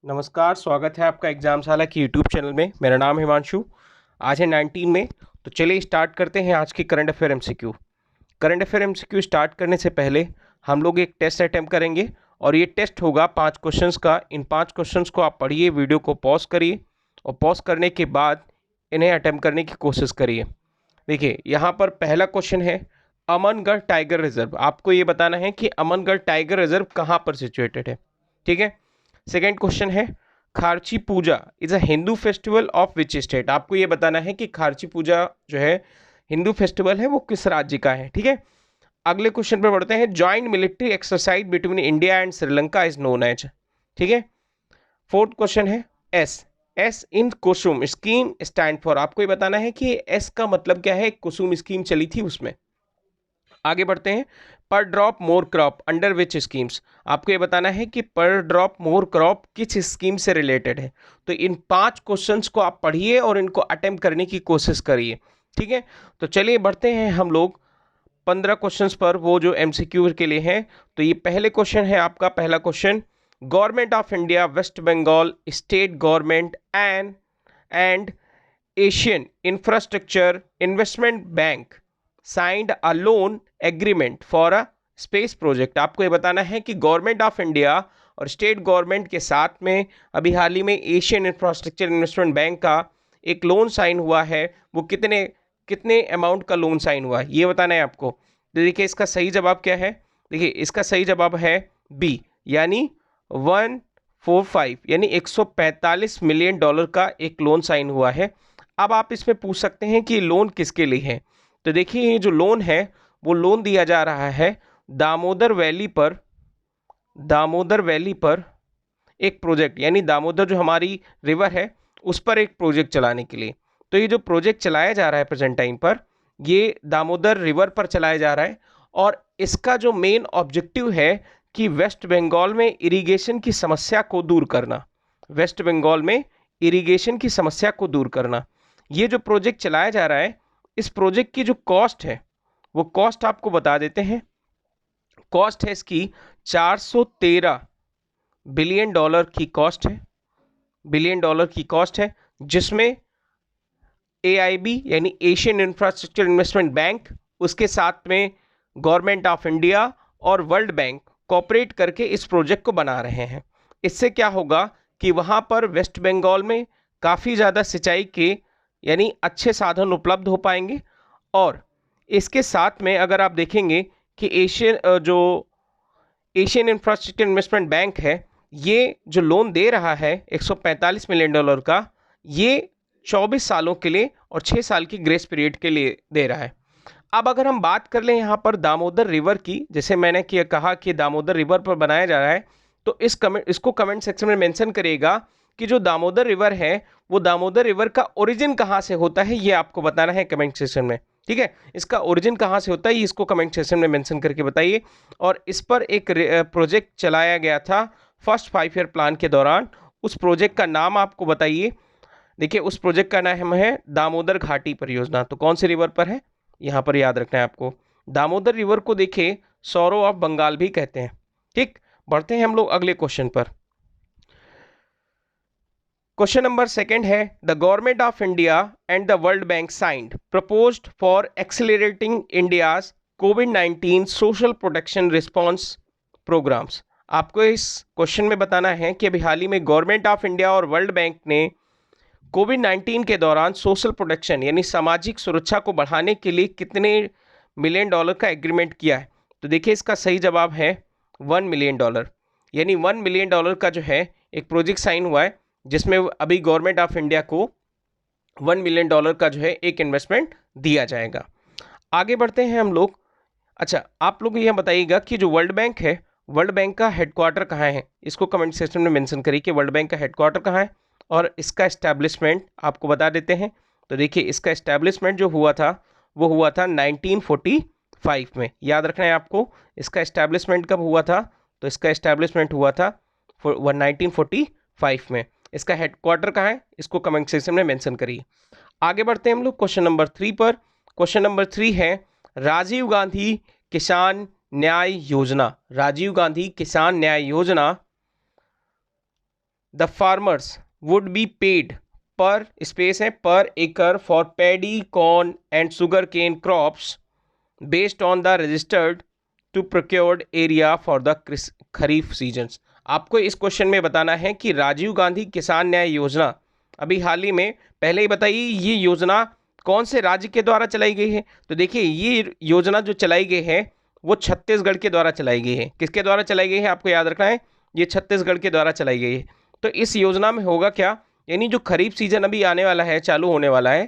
नमस्कार, स्वागत है आपका एग्जामशाला की यूट्यूब चैनल में। मेरा नाम हिमांशु। आज है 19 में। तो चलिए स्टार्ट करते हैं आज की current affair MCQ. Current affair MCQ start करने से पहले हम लोग एक टेस्ट अटैम्प्ट करेंगे और ये टेस्ट होगा 5 क्वेश्चंस का। इन 5 क्वेश्चंस को आप पढ़िए, वीडियो को पॉज करिए और पॉज करने के बाद इन्हें अटैम्प्ट करने की कोशिश करिए। देखिए, यहाँ पर पहला क्वेश्चन है अमनगढ़ टाइगर रिजर्व। आपको ये बताना है कि अमनगढ़ टाइगर रिजर्व कहाँ पर सिचुएटेड है। ठीक है। सेकेंड क्वेश्चन है Kharchi Puja is a Hindu festival of which state. आपको ये बताना है कि खारची पूजा जो है हिंदू फेस्टिवल है वो किस राज्य का है। ठीक है। अगले क्वेश्चन पर बढ़ते हैं। Joint military exercise between India and Sri Lanka is known as. ठीक है। फोर्थ क्वेश्चन है S S in Kusum scheme stand for. आपको ये बताना है कि एस का मतलब क्या है। कुसुम स्कीम चली थी उसमें। आगे बढ़ते हैं। पर drop more crop under which schemes. आपको ये बताना है कि पर ड्रॉप मोर क्रॉप किस स्कीम से रिलेटेड है। तो इन 5 क्वेश्चंस को आप पढ़िए और इनको अटेम्प्ट करने की कोशिश करिए। ठीक है। तो चलिए बढ़ते हैं हम लोग 15 क्वेश्चंस पर, वो जो एमसीक्यू के लिए हैं। तो ये पहले क्वेश्चन है आपका। पहला question, government of India, West Bengal state government and Asian Infrastructure Investment Bank signed a loan agreement for a space project. आपको ये बताना है कि गवर्नमेंट ऑफ इंडिया और स्टेट गवर्नमेंट के साथ में अभी हाल ही में एशियन इंफ्रास्ट्रक्चर इन्वेस्टमेंट बैंक का एक लोन साइन हुआ है। वो कितने कितने अमाउंट का लोन साइन हुआ है ये बताना है आपको। तो देखिए इसका सही जवाब क्या है। देखिए इसका सही जवाब है बी, यानी 145 यानी 145 मिलियन डॉलर का एक लोन साइन हुआ है। अब आप इसमें पूछ सकते हैं कि लोन किसके लिए है। तो देखिए ये जो लोन है वो लोन दिया जा रहा है दामोदर वैली पर एक प्रोजेक्ट, यानी दामोदर जो हमारी रिवर है उस पर एक प्रोजेक्ट चलाने के लिए। तो ये जो प्रोजेक्ट चलाया जा रहा है प्रेजेंट टाइम पर, ये दामोदर रिवर पर चलाया जा रहा है। और इसका जो मेन ऑब्जेक्टिव है कि वेस्ट बंगाल में इरिगेशन की समस्या को दूर करना। वेस्ट बंगाल में इरिगेशन की समस्या को दूर करना। ये जो प्रोजेक्ट चलाया जा रहा है, इस प्रोजेक्ट की जो कॉस्ट है वो कॉस्ट आपको बता देते हैं। कॉस्ट है इसकी 413 बिलियन डॉलर की कॉस्ट है। बिलियन डॉलर की कॉस्ट है, जिसमें एआईबी यानी एशियन इंफ्रास्ट्रक्चर इन्वेस्टमेंट बैंक, उसके साथ में गवर्नमेंट ऑफ इंडिया और वर्ल्ड बैंक कोऑपरेट करके इस प्रोजेक्ट को बना रहे हैं। इससे क्या होगा कि वहाँ पर वेस्ट बंगाल में काफ़ी ज़्यादा सिंचाई के यानी अच्छे साधन उपलब्ध हो पाएंगे। और इसके साथ में अगर आप देखेंगे कि एशियन इंफ्रास्ट्रक्चर इन्वेस्टमेंट बैंक है, ये जो लोन दे रहा है 145 मिलियन डॉलर का, ये 24 सालों के लिए और 6 साल की ग्रेस पीरियड के लिए दे रहा है। अब अगर हम बात कर लें यहाँ पर दामोदर रिवर की, जैसे मैंने कहा कि दामोदर रिवर पर बनाया जा रहा है, तो इसको कमेंट सेक्शन में मेंशन करिएगा कि जो दामोदर रिवर है वो दामोदर रिवर का ओरिजिन कहाँ से होता है, ये आपको बताना है कमेंट सेक्शन में। ठीक है। इसका ओरिजिन कहाँ से होता है ये इसको कमेंट सेक्शन में मेंशन करके बताइए। और इस पर एक प्रोजेक्ट चलाया गया था फर्स्ट 5 ईयर प्लान के दौरान। उस प्रोजेक्ट का नाम आपको बताइए। देखिए उस प्रोजेक्ट का नाम है दामोदर घाटी परियोजना। तो कौन सी रिवर पर है, यहाँ पर याद रखना है आपको। दामोदर रिवर को देखिए सौरो ऑफ बंगाल भी कहते हैं। ठीक। बढ़ते हैं हम लोग अगले क्वेश्चन पर। क्वेश्चन नंबर सेकंड है the government of India and the World Bank signed proposed for accelerating India's कोविड-19 सोशल प्रोटेक्शन रिस्पांस प्रोग्राम्स। आपको इस क्वेश्चन में बताना है कि अभी हाल ही में गवर्नमेंट ऑफ इंडिया और वर्ल्ड बैंक ने कोविड-19 के दौरान सोशल प्रोटेक्शन यानी सामाजिक सुरक्षा को बढ़ाने के लिए कितने मिलियन डॉलर का एग्रीमेंट किया है। तो देखिए इसका सही जवाब है 1 मिलियन डॉलर, यानी 1 मिलियन डॉलर का जो है एक प्रोजेक्ट साइन हुआ है, जिसमें अभी गवर्नमेंट ऑफ इंडिया को 1 मिलियन डॉलर का जो है एक इन्वेस्टमेंट दिया जाएगा। आगे बढ़ते हैं हम लोग। अच्छा, आप लोग यह बताइएगा कि जो वर्ल्ड बैंक है, वर्ल्ड बैंक का हेडक्वार्टर कहाँ है। इसको कमेंट सेक्शन में मेंशन करिए कि वर्ल्ड बैंक का हेडक्वार्टर कहाँ है और इसका एस्टैब्लिशमेंट आपको बता देते हैं। तो देखिए इसका एस्टैब्लिशमेंट जो हुआ था वो हुआ था 1945 में। याद रखना है आपको इसका एस्टैब्लिशमेंट कब हुआ था। तो इसका एस्टैब्लिशमेंट हुआ था 1945 में। इसका हेडक्वार्टर कहाँ है इसको कमेंट सेक्शन में मेंशन करिए। आगे बढ़ते हैं हम लोग क्वेश्चन नंबर 3 पर। क्वेश्चन नंबर 3 है राजीव गांधी किसान न्याय योजना। Rajiv Gandhi Kisan Nyay Yojana the farmers would be paid per space है per acre for paddy corn and sugar cane crops based on the registered to procured area for the kharif seasons. आपको इस क्वेश्चन में बताना है कि राजीव गांधी किसान न्याय योजना अभी हाल ही में, पहले ही बताइए ये योजना कौन से राज्य के द्वारा चलाई गई है। तो देखिए ये योजना जो चलाई गई है वो छत्तीसगढ़ के द्वारा चलाई गई है। किसके द्वारा चलाई गई है आपको याद रखना है, ये छत्तीसगढ़ के द्वारा चलाई गई है। तो इस योजना में होगा क्या, यानी जो खरीफ सीजन अभी आने वाला है, चालू होने वाला है,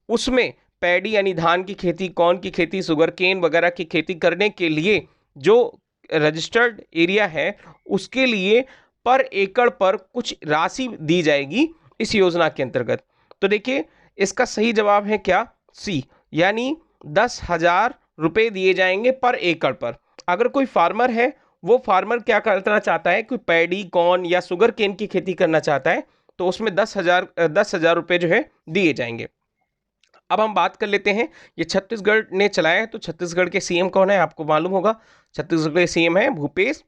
उसमें पैडी यानी धान की खेती, कॉर्न की खेती, शुगर केन वगैरह की खेती करने के लिए जो रजिस्टर्ड एरिया है उसके लिए पर एकड़ पर कुछ राशि दी जाएगी इस योजना के अंतर्गत। तो देखिए इसका सही जवाब है क्या, सी, यानी 10,000 रुपये दिए जाएंगे पर एकड़ पर। अगर कोई फार्मर है, वो फार्मर क्या करना चाहता है, कोई पैडी कॉर्न या शुगर केन की खेती करना चाहता है, तो उसमें 10,000 रुपये जो है दिए जाएंगे। अब हम बात कर लेते हैं, ये छत्तीसगढ़ ने चलाया है, तो छत्तीसगढ़ के सीएम कौन है आपको मालूम होगा। छत्तीसगढ़ के सीएम है भूपेश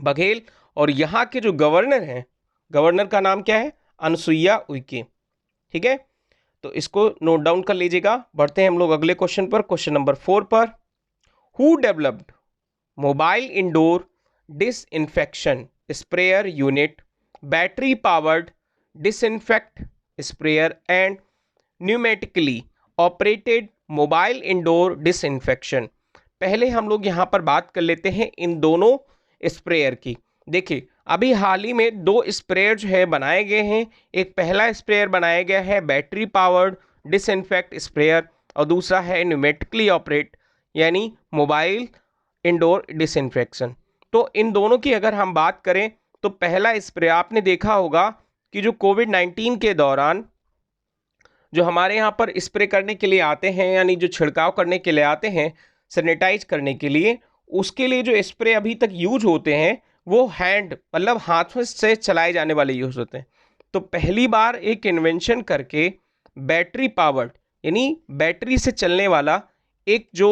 बघेल, और यहाँ के जो गवर्नर हैं, गवर्नर का नाम क्या है, अनुसुईया उइके। ठीक है, तो इसको नोट डाउन कर लीजिएगा। बढ़ते हैं हम लोग अगले क्वेश्चन पर, क्वेश्चन नंबर 4 पर। Who developed mobile indoor disinfection sprayer unit, battery powered disinfect sprayer and pneumatically operated mobile indoor disinfection. पहले हम लोग यहाँ पर बात कर लेते हैं इन दोनों स्प्रेयर की। देखिए अभी हाल ही में 2 स्प्रेयर जो है बनाए गए हैं। एक पहला स्प्रेयर बनाया गया है बैटरी पावर्ड डिसइंफेक्ट स्प्रेयर, और दूसरा है न्यूमेटिकली ऑपरेट यानी मोबाइल इंडोर डिसइंफेक्शन। तो इन दोनों की अगर हम बात करें तो पहला स्प्रे आपने देखा होगा कि जो कोविड-19 के दौरान जो हमारे यहाँ पर स्प्रे करने के लिए आते हैं, यानी जो छिड़काव करने के लिए आते हैं सैनिटाइज करने के लिए, उसके लिए जो स्प्रे अभी तक यूज होते हैं वो हैंड मतलब हाथों से चलाए जाने वाले यूज होते हैं। तो पहली बार एक इन्वेंशन करके बैटरी पावर्ड यानी बैटरी से चलने वाला एक जो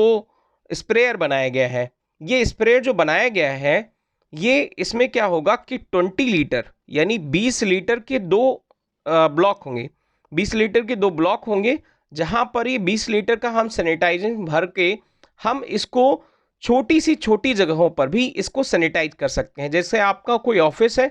स्प्रेयर बनाया गया है। ये स्प्रेयर जो बनाया गया है ये इसमें क्या होगा कि 20 लीटर यानी 20 लीटर के 2 ब्लॉक होंगे, 20 लीटर के 2 ब्लॉक होंगे, जहां पर ये 20 लीटर का हम सैनिटाइजिंग भर के हम इसको छोटी सी छोटी जगहों पर भी इसको सैनिटाइज कर सकते हैं। जैसे आपका कोई ऑफिस है,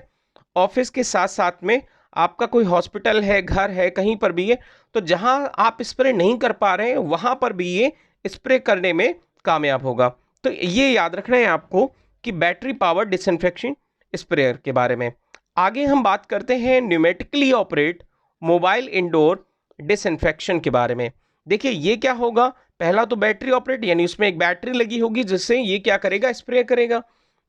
ऑफिस के साथ साथ में आपका कोई हॉस्पिटल है, घर है, कहीं पर भी है, तो जहां आप स्प्रे नहीं कर पा रहे हैं वहां पर भी ये स्प्रे करने में कामयाब होगा। तो ये याद रखना है आपको कि बैटरी पावर डिसइंफेक्शन स्प्रेयर के बारे में। आगे हम बात करते हैं pneumatically operate mobile indoor disinfection के बारे में। देखिए ये क्या होगा, पहला तो बैटरी ऑपरेट यानी उसमें एक बैटरी लगी होगी जिससे ये क्या करेगा, स्प्रे करेगा।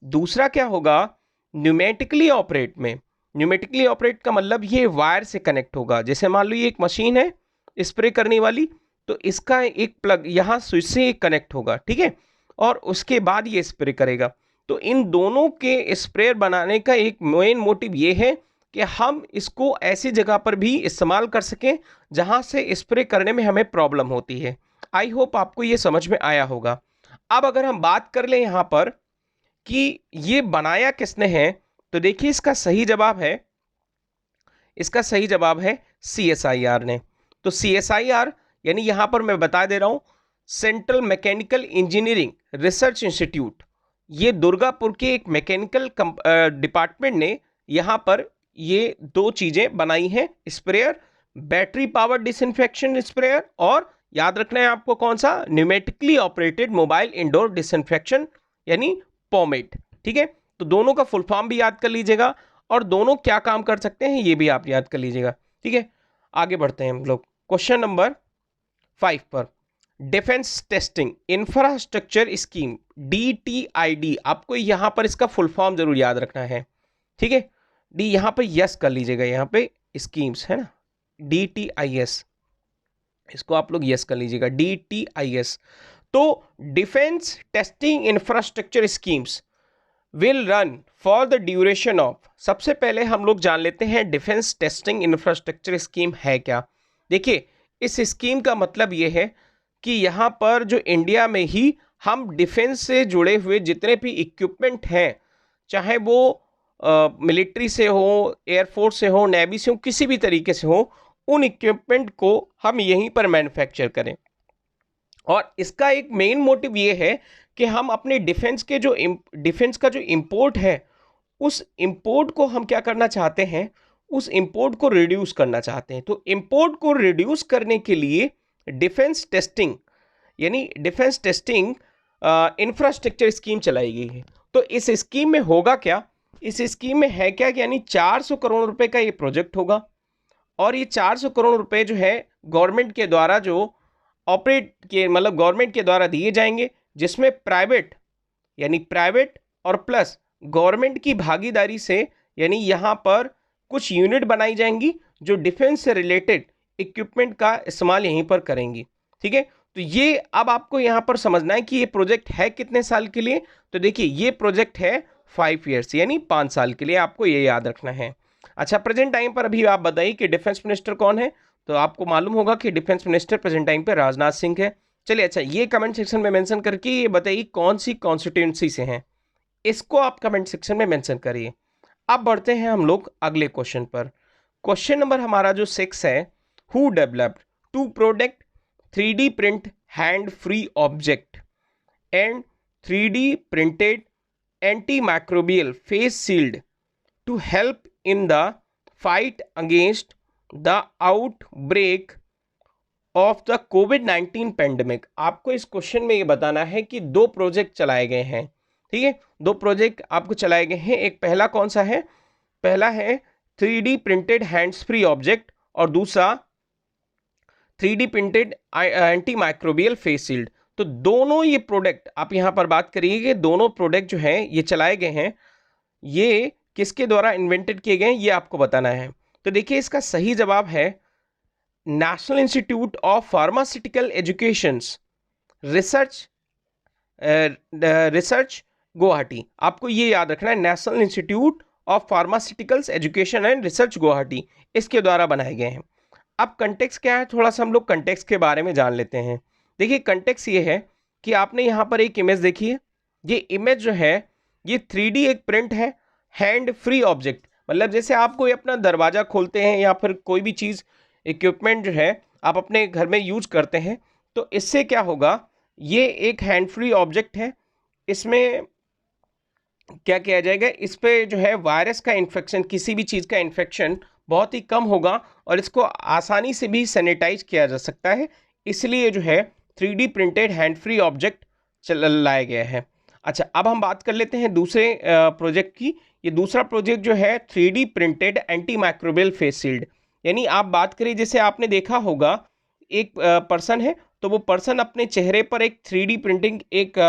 दूसरा क्या होगा, न्यूमेटिकली ऑपरेट में, न्यूमेटिकली ऑपरेट का मतलब ये वायर से कनेक्ट होगा। जैसे मान लो ये एक मशीन है स्प्रे करने वाली, तो इसका एक प्लग यहाँ स्विच से कनेक्ट होगा, ठीक है, और उसके बाद ये स्प्रे करेगा। तो इन दोनों के स्प्रेयर बनाने का एक मेन मोटिव ये है कि हम इसको ऐसी जगह पर भी इस्तेमाल कर सकें जहां से स्प्रे करने में हमें प्रॉब्लम होती है। आई होप आपको ये समझ में आया होगा। अब अगर हम बात कर लें यहाँ पर कि ये बनाया किसने है, तो देखिए इसका सही जवाब है, इसका सही जवाब है CSIR ने। तो CSIR यानी यहाँ पर मैं बता दे रहा हूँ central mechanical engineering research institute, ये दुर्गापुर के एक मैकेनिकल डिपार्टमेंट ने यहाँ पर ये 2 चीज़ें बनाई हैं, sprayer battery power disinfection sprayer, और याद रखना है आपको कौन सा, pneumatically operated mobile indoor disinfection यानी पॉमेट। ठीक है, तो दोनों का फुल फॉर्म भी याद कर लीजिएगा और दोनों क्या काम कर सकते हैं ये भी आप याद कर लीजिएगा। ठीक है, आगे बढ़ते हैं हम लोग क्वेश्चन नंबर 5 पर। Defence testing infrastructure scheme DTID, आपको यहाँ पर इसका फुल फॉर्म जरूर याद रखना है। ठीक है, डी यहाँ पे यस कर लीजिएगा, यहाँ पे स्कीम्स है ना, DTIS, इसको आप लोग यस कर लीजिएगा DTIS। तो defence testing infrastructure schemes will run for the duration of, सबसे पहले हम लोग जान लेते हैं डिफेंस टेस्टिंग इंफ्रास्ट्रक्चर स्कीम है क्या। देखिए इस स्कीम का मतलब ये है कि यहाँ पर जो इंडिया में ही हम डिफेंस से जुड़े हुए जितने भी इक्विपमेंट हैं, चाहे वो मिलिट्री से हो, एयरफोर्स से हो, नेवी से हो, किसी भी तरीके से हो, उन इक्विपमेंट को हम यहीं पर मैन्युफैक्चर करें। और इसका एक मेन मोटिव ये है कि हम अपने डिफेंस का जो इंपोर्ट है, उस इंपोर्ट को हम क्या करना चाहते हैं, उस इंपोर्ट को रिड्यूस करना चाहते हैं। तो इंपोर्ट को रिड्यूस करने के लिए डिफेंस टेस्टिंग इंफ्रास्ट्रक्चर स्कीम चलाई गई है। तो इस स्कीम में होगा क्या, इस स्कीम में है क्या, यानी 400 करोड़ रुपए का ये प्रोजेक्ट होगा। और ये 400 करोड़ रुपए जो है गवर्नमेंट के द्वारा गवर्नमेंट के द्वारा दिए जाएंगे, जिसमें प्राइवेट और प्लस गवर्नमेंट की भागीदारी से, यानी यहाँ पर कुछ यूनिट बनाई जाएंगी जो डिफेंस से रिलेटेड इक्विपमेंट का इस्तेमाल यहीं पर करेंगी। ठीक है, तो ये अब आपको यहाँ पर समझना है कि ये प्रोजेक्ट है कितने साल के लिए। तो देखिए ये प्रोजेक्ट है 5 ईयर्स यानी 5 साल के लिए, आपको ये याद रखना है। अच्छा, प्रेजेंट टाइम पर अभी आप बताइए कि डिफेंस मिनिस्टर कौन है। तो आपको मालूम होगा कि डिफेंस मिनिस्टर प्रेजेंट टाइम पे राजनाथ सिंह है। चलिए, अच्छा ये कमेंट सेक्शन में मेंशन करके ये बताइए कौन सी कॉन्स्टिट्यूंसी से हैं, इसको आप कमेंट सेक्शन में मेंशन करिए। अब बढ़ते हैं हम लोग अगले क्वेश्चन पर। क्वेश्चन नंबर हमारा जो 6 है, who developed to product 3D print hand free object and 3D printed antimicrobial face shield to help in the fight against the outbreak of the कोविड-19 पेंडेमिक। आपको इस क्वेश्चन में ये बताना है कि 2 प्रोजेक्ट चलाए गए हैं। ठीक है, 2 प्रोजेक्ट आपको चलाए गए हैं। एक पहला कौन सा है, पहला है 3D printed hands free object और दूसरा 3D printed antimicrobial face shield. तो दोनों ये प्रोडक्ट आप यहाँ पर बात करिए कि दोनों प्रोडक्ट जो हैं ये चलाए गए हैं, ये किसके द्वारा इन्वेंटेड किए गए हैं, ये आपको बताना है। तो देखिए इसका सही जवाब है national institute of pharmaceutical educations research Guwahati. आपको ये याद रखना है, national institute of pharmaceuticals education and research Guwahati, इसके द्वारा बनाए गए हैं। अब कंटेक्स्ट क्या है, थोड़ा सा हम लोग कंटेक्स्ट के बारे में जान लेते हैं। देखिए कंटेक्स्ट ये है कि आपने यहाँ पर एक इमेज देखी है, ये इमेज जो है ये 3D एक प्रिंट है हैंड फ्री ऑब्जेक्ट, मतलब जैसे आप कोई अपना दरवाज़ा खोलते हैं या फिर कोई भी चीज़ इक्विपमेंट जो है आप अपने घर में यूज करते हैं, तो इससे क्या होगा, ये एक हैंड फ्री ऑब्जेक्ट है। इसमें क्या किया जाएगा, इस पे जो है वायरस का इन्फेक्शन, किसी भी चीज़ का इन्फेक्शन बहुत ही कम होगा और इसको आसानी से भी सैनिटाइज किया जा सकता है। इसलिए जो है 3D printed hand free object लाया गया है। अच्छा, अब हम बात कर लेते हैं दूसरे प्रोजेक्ट की। ये दूसरा प्रोजेक्ट जो है 3D printed antimicrobial face shield, यानी आप बात करिए जैसे आपने देखा होगा एक पर्सन है, तो वो पर्सन अपने चेहरे पर एक 3D प्रिंटिंग एक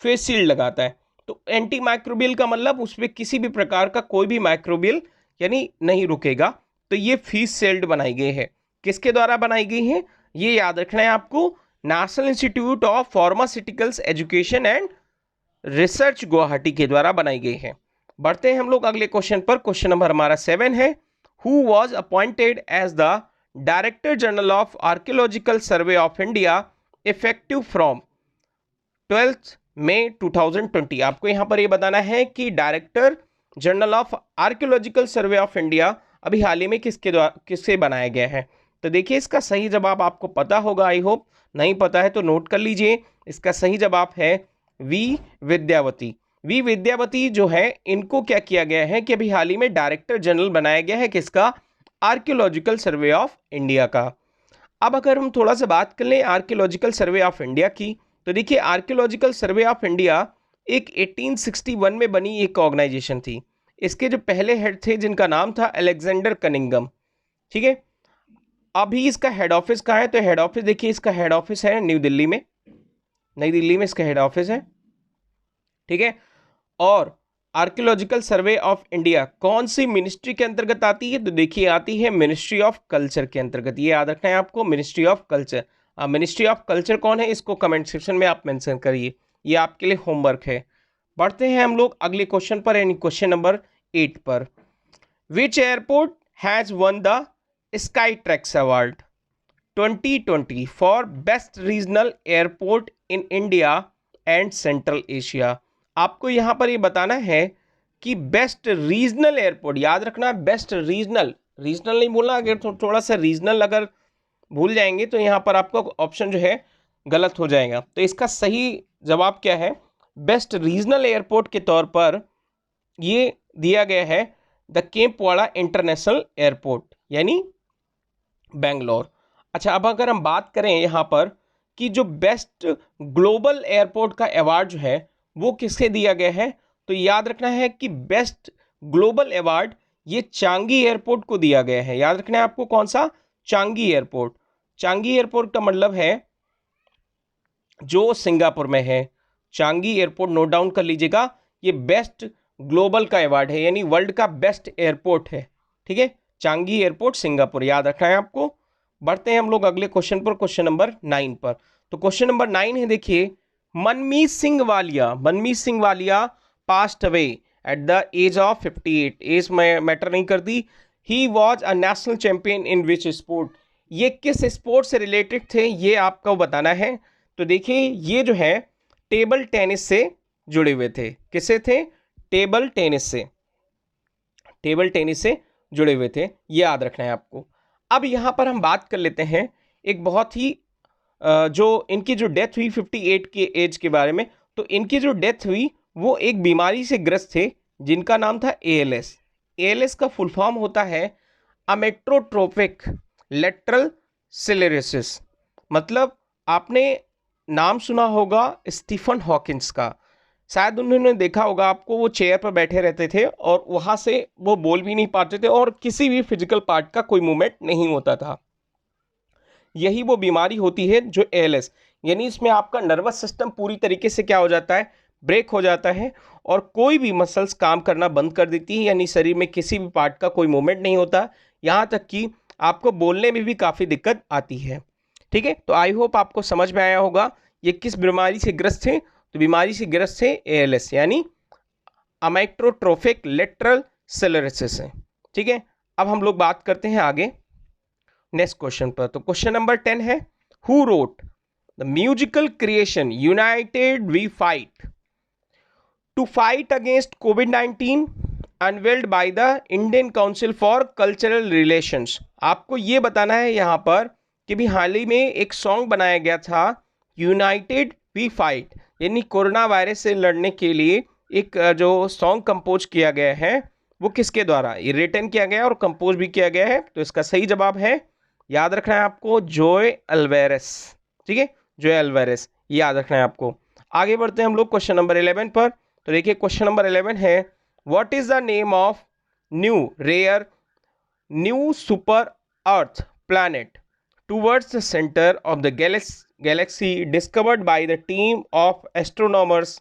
फेस शील्ड लगाता है। तो एंटी माइक्रोबियल का मतलब उसमें किसी भी प्रकार का कोई भी माइक्रोबियल यानी नहीं रुकेगा। तो ये फेस शील्ड बनाई गई है, किसके द्वारा बनाई गई है, ये याद रखना है आपको, national institute of pharmaceuticals education and research Guwahati के द्वारा बनाई गई है। बढ़ते हैं हम लोग अगले क्वेश्चन पर। क्वेश्चन नंबर हमारा 7 है, who was appointed as the director general of archaeological survey of India effective from 12 May 2020। आपको यहाँ पर ये बताना है कि director general of archaeological survey of India अभी हाल ही में किससे बनाया गया है। तो देखिए इसका सही जवाब आपको पता होगा, आई होप, नहीं पता है तो नोट कर लीजिए। इसका सही जवाब है वी विद्यावती। वी विद्यावती जो है इनको क्या किया गया है कि अभी हाल ही में डायरेक्टर जनरल बनाया गया है, किसका, आर्कियोलॉजिकल सर्वे ऑफ इंडिया का। अब अगर हम थोड़ा सा बात कर लें आर्कियोलॉजिकल सर्वे ऑफ इंडिया की, तो देखिए आर्कियोलॉजिकल सर्वे ऑफ इंडिया एक 1861 में बनी एक ऑर्गेनाइजेशन थी। इसके जो पहले हेड थे जिनका नाम था अलेक्जेंडर कनिंगम। ठीक है, अभी इसका हेड ऑफिस कहाँ है, तो हेड ऑफिस देखिए इसका हेड ऑफिस है न्यू दिल्ली में, नई दिल्ली में इसका हेड ऑफिस है। ठीक है, और आर्कियोलॉजिकल सर्वे ऑफ इंडिया कौन सी मिनिस्ट्री के अंतर्गत आती है, तो देखिए आती है मिनिस्ट्री ऑफ कल्चर के अंतर्गत। ये याद रखना है आपको, ministry of culture. Ministry of culture कौन है, इसको कमेंट सेक्शन में आप मेंशन करिए, ये आपके लिए होमवर्क है। बढ़ते हैं हम लोग अगले क्वेश्चन पर, यानी क्वेश्चन नंबर 8 पर। Which airport has won the Skytrax award 2020 for best regional airport in India and Central Asia. आपको यहाँ पर ये बताना है कि बेस्ट रीजनल एयरपोर्ट, याद रखना बेस्ट रीजनल, रीजनल नहीं बोलना, अगर थोड़ा सा रीजनल अगर भूल जाएंगे तो यहाँ पर आपका ऑप्शन जो है गलत हो जाएगा। तो इसका सही जवाब क्या है, बेस्ट रीजनल एयरपोर्ट के तौर पर ये दिया गया है द केम्पवाड़ा इंटरनेशनल एयरपोर्ट, यानी बेंगलोर। अच्छा, अब अगर हम बात करें यहाँ पर कि जो बेस्ट ग्लोबल एयरपोर्ट का अवार्ड जो है वो किससे दिया गया है, तो याद रखना है कि बेस्ट ग्लोबल अवार्ड ये चांगी एयरपोर्ट को दिया गया है। याद रखना है आपको, कौन सा, चांगी एयरपोर्ट। चांगी एयरपोर्ट का मतलब है जो सिंगापुर में है। चांगी एयरपोर्ट नोट डाउन कर लीजिएगा, ये बेस्ट ग्लोबल का अवार्ड है, यानी वर्ल्ड का बेस्ट एयरपोर्ट है। ठीक है, चांगी एयरपोर्ट सिंगापुर, याद रखना है आपको। बढ़ते हैं हम लोग अगले क्वेश्चन पर, क्वेश्चन नंबर 9 पर। तो क्वेश्चन नंबर 9 है, देखिए, Manmeet Singh Walia passed away at the age of 58। Age में मैटर नहीं करती। He was a national champion in which sport, ये किस स्पोर्ट से रिलेटेड थे ये आपको बताना है। तो देखिए, ये जो है टेबल टेनिस से जुड़े हुए थे। किससे थे, टेबल टेनिस से जुड़े हुए थे, ये याद रखना है आपको। अब यहाँ पर हम बात कर लेते हैं एक बहुत ही जो इनकी जो डेथ हुई 58 के एज के बारे में। तो इनकी जो डेथ हुई वो एक बीमारी से ग्रस्त थे जिनका नाम था ALS। ALS का फुल फॉर्म होता है अमेट्रोट्रोपिक लेटरल स्क्लेरोसिस। मतलब आपने नाम सुना होगा स्टीफन हॉकिंस का, शायद उन्होंने देखा होगा आपको, वो चेयर पर बैठे रहते थे और वहाँ से वो बोल भी नहीं पाते थे और किसी भी फिजिकल पार्ट का कोई मूवमेंट नहीं होता था। यही वो बीमारी होती है जो ALS, यानी इसमें आपका नर्वस सिस्टम पूरी तरीके से क्या हो जाता है, ब्रेक हो जाता है और कोई भी मसल्स काम करना बंद कर देती है, यानी शरीर में किसी भी पार्ट का कोई मूवमेंट नहीं होता, यहाँ तक कि आपको बोलने में भी काफ़ी दिक्कत आती है। ठीक है, तो आई होप आपको समझ में आया होगा ये किस बीमारी से ग्रस्त थे। तो बीमारी से ग्रस्त है ALS, यानी अमेट्रोट्रोपिक लेटरल स्क्लेरोसिस है। ठीक है, अब हम लोग बात करते हैं आगे नेक्स्ट क्वेश्चन पर। तो क्वेश्चन नंबर 10 है, who wrote the musical creation united we fight to fight against कोविड-19 unveiled by the Indian council for cultural relations. आपको ये बताना है यहाँ पर कि भी हाल ही में एक सॉन्ग बनाया गया था यूनाइटेड वी फाइट, यानी कोरोना वायरस से लड़ने के लिए एक जो सॉन्ग कंपोज किया गया है वो किसके द्वारा, ये रिटन किया गया और कंपोज भी किया गया है। तो इसका सही जवाब है, याद रखना है आपको, जोए अल्वेरेस। ठीक है, जोए अल्वेरेस, ये याद रखना है आपको। आगे बढ़ते हैं हम लोग क्वेश्चन नंबर 11 पर। तो देखिए क्वेश्चन नंबर 11 है, what is the name of new rare new super earth planet towards the center of the galaxy discovered by the team of astronomers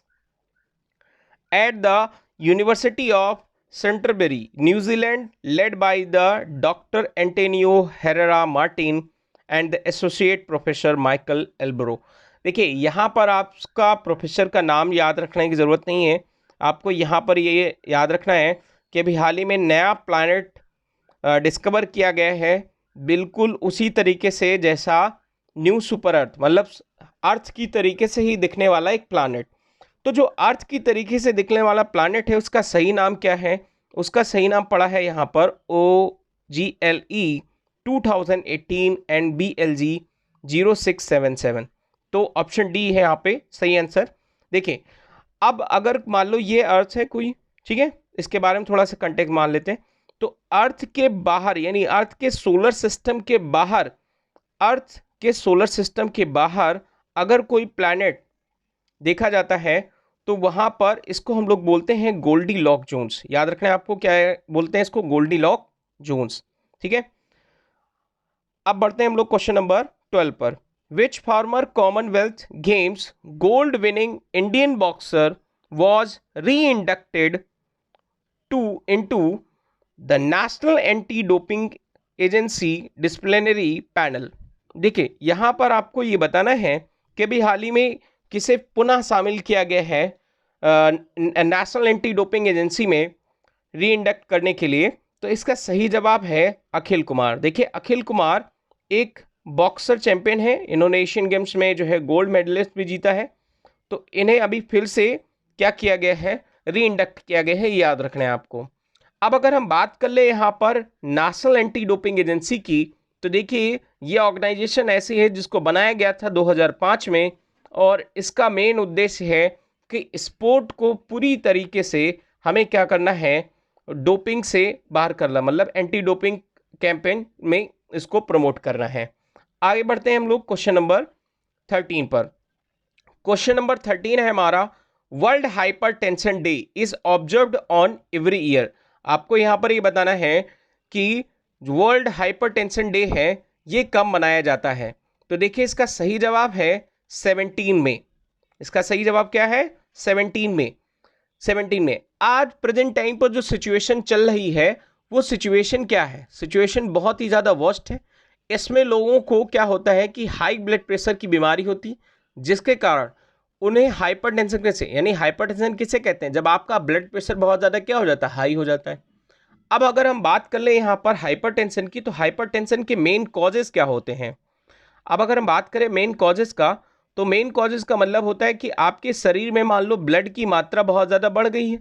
at the University of Canterbury, New Zealand, led by the Dr. Antonio Herrera Martin and the Associate Professor Michael Albro। देखिए यहाँ पर आपका professor का नाम याद रखने की ज़रूरत नहीं है, आपको यहाँ पर ये याद रखना है कि अभी हाल ही में नया प्लैनेट डिस्कवर किया गया है, बिल्कुल उसी तरीके से जैसा न्यू सुपर अर्थ, मतलब अर्थ की तरीके से ही दिखने वाला एक प्लैनेट। तो जो अर्थ की तरीके से दिखने वाला प्लैनेट है उसका सही नाम क्या है, उसका सही नाम पड़ा है यहाँ पर OGLE 2018 and BLG 0677। तो ऑप्शन डी है यहाँ पे सही आंसर। देखिए अब अगर मान लो ये अर्थ है कोई, ठीक है, इसके बारे में थोड़ा सा कंटेक्ट मान लेते हैं। तो अर्थ के बाहर, यानी अर्थ के सोलर सिस्टम के बाहर, अर्थ के सोलर सिस्टम के बाहर अगर कोई प्लैनेट देखा जाता है तो वहां पर इसको हम लोग बोलते हैं गोल्डी लॉक जोन्स। याद रखना है आपको, क्या है बोलते हैं इसको, गोल्डी लॉक जोन्स। ठीक है, अब बढ़ते हैं हम लोग क्वेश्चन नंबर 12 पर। Which former Commonwealth Games gold winning Indian boxer was re inducted into the National Anti Doping Agency disciplinary panel. देखिए यहाँ पर आपको ये बताना है कि भी हाल ही में किसे पुनः शामिल किया गया है नेशनल एंटी डोपिंग एजेंसी में री इंडक्ट करने के लिए। तो इसका सही जवाब है अखिल कुमार। देखिए अखिल कुमार एक बॉक्सर चैंपियन है, इन्होंने एशियन गेम्स में जो है गोल्ड मेडलिस्ट भी जीता है। तो इन्हें अभी फिर से क्या किया गया है, री इंडक्ट किया गया है, याद रखना है आपको। अब अगर हम बात कर ले यहाँ पर नेशनल एंटी डोपिंग एजेंसी की, तो देखिए ये ऑर्गेनाइजेशन ऐसी है जिसको बनाया गया था 2005 में, और इसका मेन उद्देश्य है कि स्पोर्ट को पूरी तरीके से हमें क्या करना है, डोपिंग से बाहर करना, मतलब एंटी डोपिंग कैंपेन में इसको प्रमोट करना है। आगे बढ़ते हैं हम लोग क्वेश्चन नंबर 13 पर। क्वेश्चन नंबर 13 है हमारा, world hypertension day is observed on every year. आपको यहाँ पर ये बताना है कि वर्ल्ड हाइपरटेंशन डे है ये कब मनाया जाता है। तो देखिए इसका सही जवाब है 17 में। इसका सही जवाब क्या है? 17 में। 17 में। आज प्रेजेंट टाइम पर जो सिचुएशन चल रही है वो सिचुएशन क्या है? सिचुएशन बहुत ही ज़्यादा वर्स्ट है। इसमें लोगों को क्या होता है कि हाई ब्लड प्रेशर की बीमारी होती, जिसके कारण उन्हें हाइपरटेंशन कैसे, यानी हाइपरटेंशन किसे कहते हैं, जब आपका ब्लड प्रेशर बहुत ज़्यादा क्या हो जाता है, हाई हो जाता है। अब अगर हम बात कर ले यहाँ पर हाइपरटेंशन की, तो हाइपरटेंशन के मेन कॉजेज क्या होते हैं? अब अगर हम बात करें मेन कॉजेज का, तो मेन कॉजेज का मतलब होता है कि आपके शरीर में मान लो ब्लड की मात्रा बहुत ज़्यादा बढ़ गई है,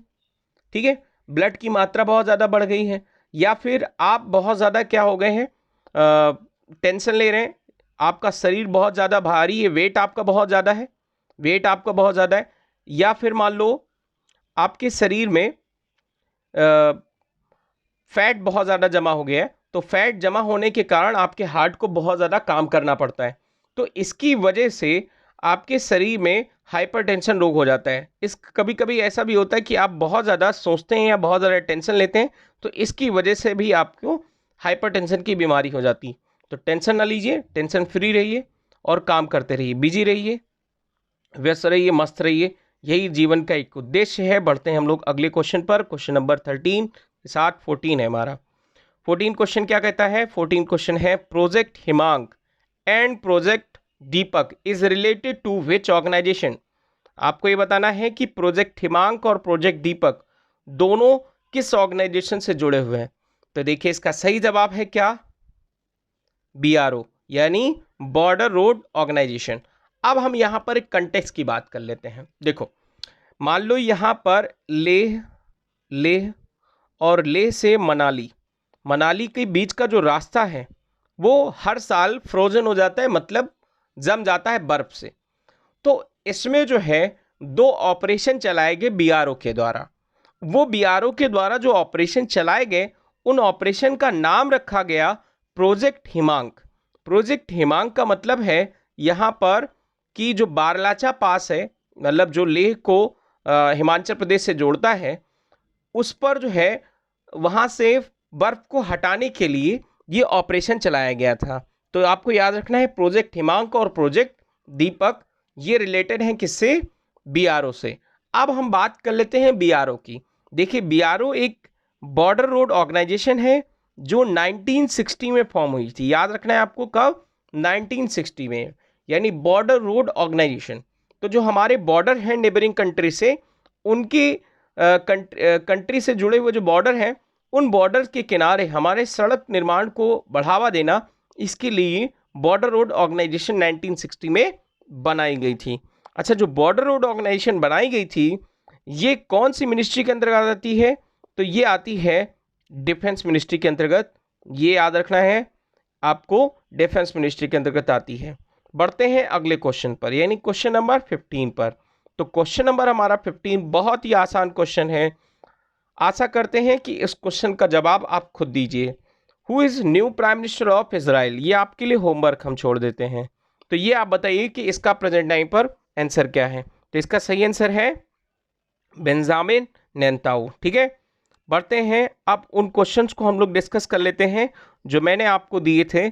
ठीक है, ब्लड की मात्रा बहुत ज़्यादा बढ़ गई है, या फिर आप बहुत ज़्यादा क्या हो गए हैं, टेंशन ले रहे हैं, आपका शरीर बहुत ज़्यादा भारी है, वेट आपका बहुत ज़्यादा है, वेट आपका बहुत ज़्यादा है, या फिर मान लो आपके शरीर में फैट बहुत ज़्यादा जमा हो गया है, तो फैट जमा होने के कारण आपके हार्ट को बहुत ज़्यादा काम करना पड़ता है, तो इसकी वजह से आपके शरीर में हाइपरटेंशन रोग हो जाता है। इस कभी कभी ऐसा भी होता है कि आप बहुत ज़्यादा सोचते हैं या बहुत ज़्यादा टेंशन लेते हैं, तो इसकी वजह से भी आपको हाइपरटेंशन की बीमारी हो जाती है। तो टेंशन ना लीजिए, टेंशन फ्री रहिए और काम करते रहिए, बिजी रहिए, व्यस्त रहिए, मस्त रहिए, यही जीवन का एक उद्देश्य है। बढ़ते हैं हम लोग अगले क्वेश्चन पर। क्वेश्चन नंबर 13 के साथ 14 है हमारा। 14 क्वेश्चन क्या कहता है? 14 क्वेश्चन है, project Himank and project Deepak is related to which organization. आपको ये बताना है कि प्रोजेक्ट हिमांक और प्रोजेक्ट दीपक दोनों किस ऑर्गेनाइजेशन से जुड़े हुए हैं। तो देखिए इसका सही जवाब है क्या? BRO, यानी बॉर्डर रोड ऑर्गेनाइजेशन। अब हम यहाँ पर एक कंटेक्स्ट की बात कर लेते हैं। देखो मान लो यहाँ पर लेह और लेह से मनाली के बीच का जो रास्ता है वो हर साल फ्रोजन हो जाता है, मतलब जम जाता है बर्फ से। तो इसमें जो है 2 ऑपरेशन चलाए गए BRO के द्वारा। वो BRO के द्वारा जो ऑपरेशन चलाए गए, उन ऑपरेशन का नाम रखा गया प्रोजेक्ट हिमांक। प्रोजेक्ट हिमांक का मतलब है यहाँ पर कि जो बारलाचा पास है, मतलब जो लेह को हिमाचल प्रदेश से जोड़ता है, उस पर जो है वहाँ से बर्फ को हटाने के लिए ये ऑपरेशन चलाया गया था। तो आपको याद रखना है प्रोजेक्ट हिमांक और प्रोजेक्ट दीपक ये रिलेटेड हैं किससे? BRO से। अब हम बात कर लेते हैं BRO की। देखिए BRO एक बॉर्डर रोड ऑर्गेनाइजेशन है जो 1960 में फॉर्म हुई थी। याद रखना है आपको, कब? 1960 में, यानी बॉर्डर रोड ऑर्गेनाइजेशन। तो जो हमारे बॉर्डर हैं नेबरिंग कंट्री से, उनकी कंट्री से जुड़े हुए जो बॉर्डर हैं, उन बॉर्डर के किनारे हमारे सड़क निर्माण को बढ़ावा देना, इसके लिए बॉर्डर रोड ऑर्गेनाइजेशन 1960 में बनाई गई थी। अच्छा, जो बॉर्डर रोड ऑर्गेनाइजेशन बनाई गई थी ये कौन सी मिनिस्ट्री के अंतर्गत आती है? तो ये आती है डिफेंस मिनिस्ट्री के अंतर्गत। ये याद रखना है आपको, डिफेंस मिनिस्ट्री के अंतर्गत आती है। बढ़ते हैं अगले क्वेश्चन पर, यानी क्वेश्चन नंबर 15 पर। तो क्वेश्चन नंबर हमारा 15 बहुत ही आसान क्वेश्चन है। आशा करते हैं कि इस क्वेश्चन का जवाब आप खुद दीजिए। Who is new prime minister of Israel? ये आपके लिए होमवर्क हम छोड़ देते हैं। तो ये आप बताइए कि इसका प्रेजेंट टाइम पर आंसर क्या है। तो इसका सही आंसर है बेंजामिन नेतन्याहू, ठीक है। बढ़ते हैं, अब उन क्वेश्चंस को हम लोग डिस्कस कर लेते हैं जो मैंने आपको दिए थे,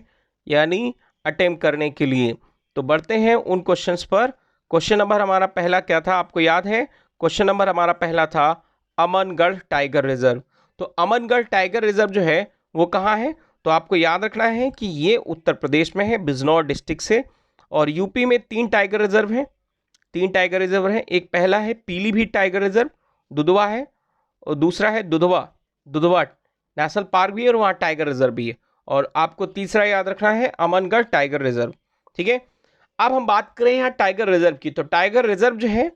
यानी अटेम्प्ट करने के लिए। तो बढ़ते हैं उन क्वेश्चंस पर। क्वेश्चन नंबर हमारा पहला क्या था, आपको याद है? क्वेश्चन नंबर हमारा पहला था अमनगढ़ टाइगर रिजर्व। तो अमनगढ़ टाइगर रिजर्व जो है वो कहाँ है? तो आपको याद रखना है कि ये उत्तर प्रदेश में है, बिजनौर डिस्ट्रिक्ट से। और यूपी में 3 टाइगर रिजर्व हैं, 3 टाइगर रिजर्व हैं। एक पहला है पीलीभीत टाइगर रिजर्व, दुधवा है, और दूसरा है दुधवा नेशनल पार्क भी है और वहाँ टाइगर रिजर्व भी है। और आपको तीसरा याद रखना है अमनगढ़ टाइगर रिजर्व, ठीक है। अब हम बात करें यहाँ टाइगर रिजर्व की, तो टाइगर रिजर्व जो है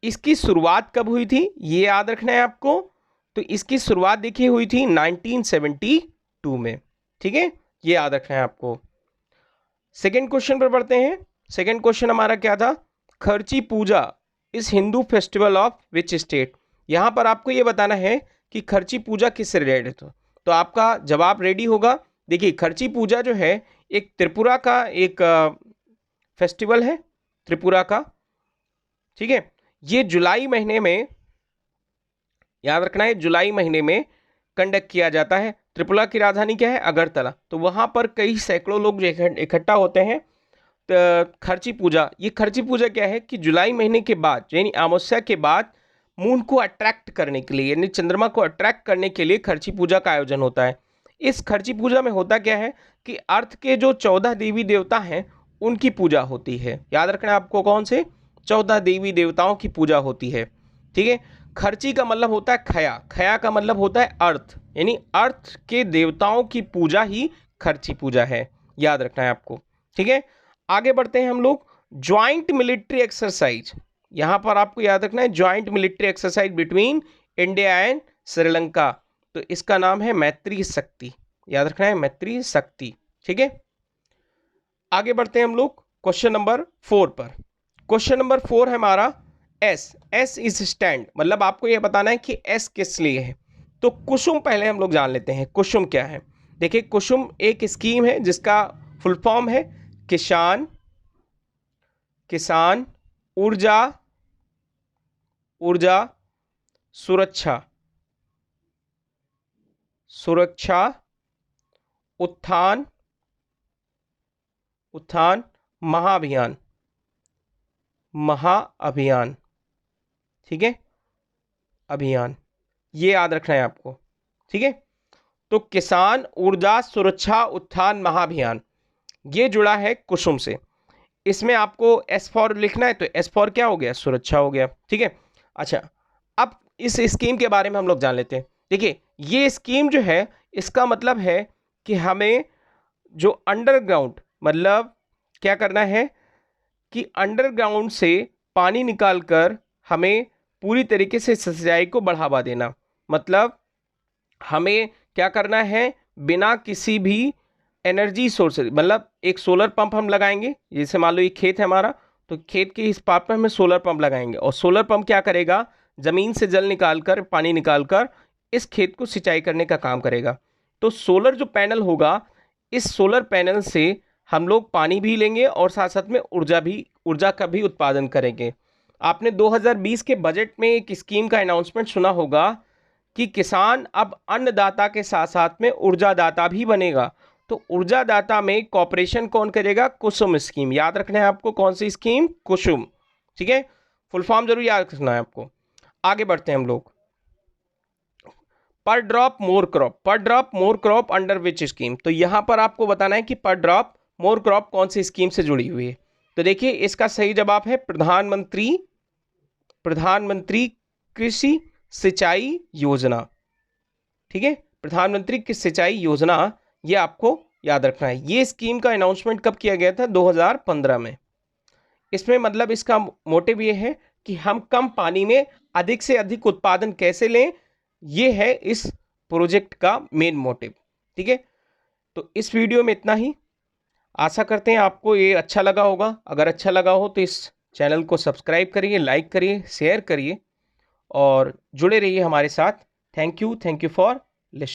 इसकी शुरुआत कब हुई थी ये याद रखना है आपको। तो इसकी शुरुआत देखिए हुई थी 1972 में, ठीक है, ये याद रखना है आपको। सेकेंड क्वेश्चन पर पढ़ते हैं। सेकेंड क्वेश्चन हमारा क्या था, खर्ची पूजा इस Hindu festival of which state. यहाँ पर आपको ये बताना है कि खर्ची पूजा किससे रिलेटेड है। तो आपका जवाब रेडी होगा। देखिए खर्ची पूजा जो है एक त्रिपुरा का एक फेस्टिवल है, त्रिपुरा का, ठीक है। ये जुलाई महीने में, याद रखना है, जुलाई महीने में कंडक्ट किया जाता है। त्रिपुरा की राजधानी क्या है, अगरतला। तो वहाँ पर कई सैकड़ों लोग इकट्ठा होते हैं। तो खर्ची पूजा, ये खर्ची पूजा क्या है कि जुलाई महीने के बाद यानी अमावस्या के बाद मून को अट्रैक्ट करने के लिए यानी चंद्रमा को अट्रैक्ट करने के लिए खर्ची पूजा का आयोजन होता है। इस खर्ची पूजा में होता क्या है कि अर्थ के जो 14 देवी देवता हैं उनकी पूजा होती है। याद रखना है आपको, कौन से 14 देवी देवताओं की पूजा होती है, ठीक है। खर्ची का मतलब होता है खया, खया का मतलब होता है अर्थ, यानी अर्थ के देवताओं की पूजा ही खर्ची पूजा है, याद रखना है आपको, ठीक है। आगे बढ़ते हैं हम लोग। ज्वाइंट मिलिट्री एक्सरसाइज, यहाँ पर आपको याद रखना है joint military exercise between India and Sri Lanka. तो इसका नाम है मैत्री शक्ति, याद रखना है मैत्री शक्ति, ठीक है। आगे बढ़ते हैं हम लोग क्वेश्चन नंबर 4 पर। क्वेश्चन नंबर 4 है हमारा एस। एस इज स्टैंड, मतलब आपको यह बताना है कि एस किस लिए है। तो कुसुम पहले हम लोग जान लेते हैं, कुसुम क्या है। देखिए कुसुम एक स्कीम है जिसका फुल फॉर्म है किसान ऊर्जा सुरक्षा उत्थान महाअभियान, ठीक है, अभियान, ये याद रखना है आपको, ठीक है। तो किसान ऊर्जा सुरक्षा उत्थान महाअभियान ये जुड़ा है कुसुम से। इसमें आपको एस फॉर लिखना है, तो एस फॉर क्या हो गया, सुरक्षा हो गया, ठीक है। अच्छा, अब इस स्कीम के बारे में हम लोग जान लेते हैं। देखिए ये स्कीम जो है इसका मतलब है कि हमें जो अंडरग्राउंड, मतलब क्या करना है कि अंडरग्राउंड से पानी निकालकर हमें पूरी तरीके से सिंचाई को बढ़ावा देना। मतलब हमें क्या करना है, बिना किसी भी एनर्जी सोर्स, मतलब एक सोलर पंप हम लगाएंगे। जैसे मान लो ये खेत है हमारा, तो खेत के इस पार्ट पर हमें सोलर पंप लगाएंगे और सोलर पंप क्या करेगा, ज़मीन से जल निकालकर पानी निकालकर इस खेत को सिंचाई करने का काम करेगा। तो सोलर जो पैनल होगा, इस सोलर पैनल से हम लोग पानी भी लेंगे और साथ साथ में ऊर्जा का भी उत्पादन करेंगे। आपने 2020 के बजट में एक स्कीम का अनाउंसमेंट सुना होगा कि किसान अब अन्नदाता के साथ साथ में ऊर्जादाता भी बनेगा। तो ऊर्जादाता में कॉर्पोरेशन कौन करेगा, कुसुम स्कीम। याद रखना है आपको, कौन सी स्कीम, कुसुम, ठीक है। फुल फॉर्म जरूर याद रखना है आपको। आगे बढ़ते हैं हम लोग। पर drop more crop under which scheme. तो यहां पर आपको बताना है कि पर ड्रॉप मोर क्रॉप कौन सी स्कीम से जुड़ी हुई है। तो देखिए इसका सही जवाब है प्रधानमंत्री कृषि सिंचाई योजना, ठीक है, प्रधानमंत्री कृषि सिंचाई योजना, ये आपको याद रखना है। ये स्कीम का अनाउंसमेंट कब किया गया था, 2015 में। इसमें मतलब इसका मोटिव ये है कि हम कम पानी में अधिक से अधिक उत्पादन कैसे लें, ये है इस प्रोजेक्ट का मेन मोटिव, ठीक है। तो इस वीडियो में इतना ही। आशा करते हैं आपको ये अच्छा लगा होगा। अगर अच्छा लगा हो तो इस चैनल को सब्सक्राइब करिए, लाइक करिए, शेयर करिए और जुड़े रहिए हमारे साथ। Thank you for